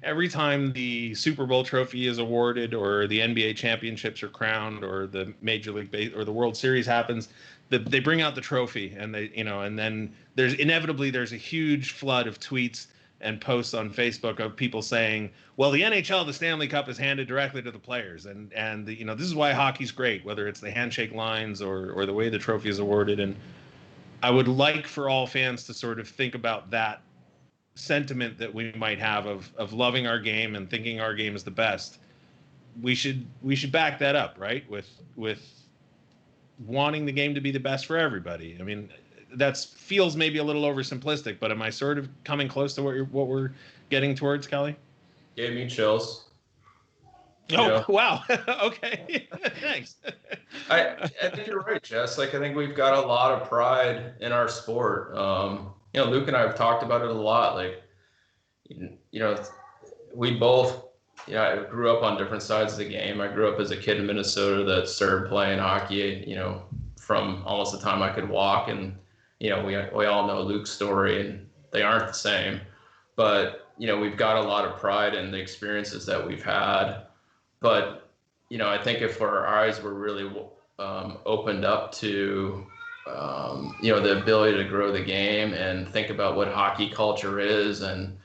every time the Super Bowl trophy is awarded, or the NBA championships are crowned, or the Major League or the World Series happens, they bring out the trophy, and and then there's a huge flood of tweets and posts on Facebook of people saying, well, the NHL, the Stanley Cup is handed directly to the players. And this is why hockey's great, whether it's the handshake lines or the way the trophy is awarded. And I would like for all fans to sort of think about that sentiment that we might have of loving our game and thinking our game is the best. We should back that up, right? With wanting the game to be the best for everybody. I mean, that feels maybe a little oversimplistic, but am I sort of coming close to what we're getting towards, Kelly? Gave me chills. Oh, wow. Okay. Thanks. I think you're right, Jess. Like, I think we've got a lot of pride in our sport. Luke and I have talked about it a lot. Like, we both, I grew up on different sides of the game. I grew up as a kid in Minnesota that started playing hockey, from almost the time I could walk. And, we all know Luke's story, and they aren't the same. But, we've got a lot of pride in the experiences that we've had. But, I think if our eyes were really opened up to, the ability to grow the game and think about what hockey culture is, and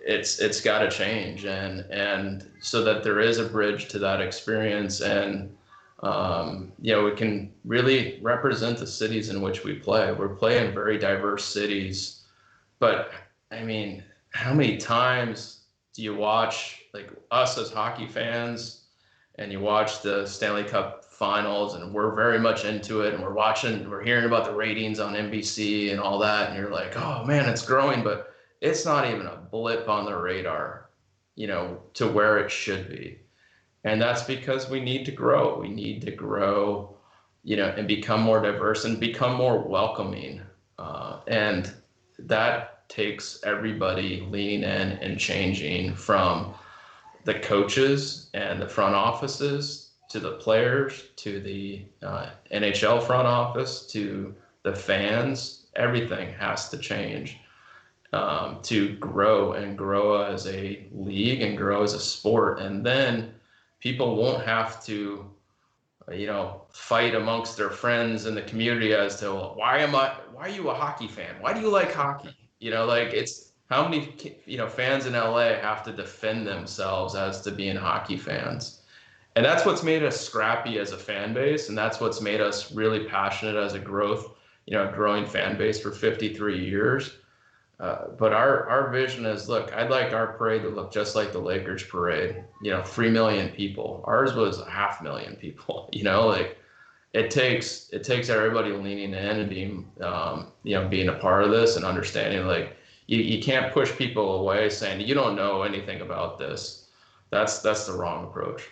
it's got to change, and so that there is a bridge to that experience, and we can really represent the cities in which we play. We're playing very diverse cities, but I mean, how many times do you watch, like, us as hockey fans, and you watch the Stanley Cup finals, and we're very much into it, and we're hearing about the ratings on NBC and all that, and you're like, oh man, it's growing, but it's not even a blip on the radar, to where it should be. And that's because we need to grow. We need to grow, and become more diverse and become more welcoming. And that takes everybody leaning in and changing, from the coaches and the front offices to the players, to the NHL front office, to the fans. Everything has to change to grow as a league and grow as a sport. And then people won't have to, fight amongst their friends in the community as to, why are you a hockey fan? Why do you like hockey? It's how many, fans in LA have to defend themselves as to being hockey fans. And that's what's made us scrappy as a fan base. And that's what's made us really passionate as a growing fan base for 53 years. But our vision is, look, I'd like our parade to look just like the Lakers parade, 3 million people. Ours was 500,000 people, it takes everybody leaning in and being, being a part of this, and understanding, like, you can't push people away saying, you don't know anything about this. That's the wrong approach.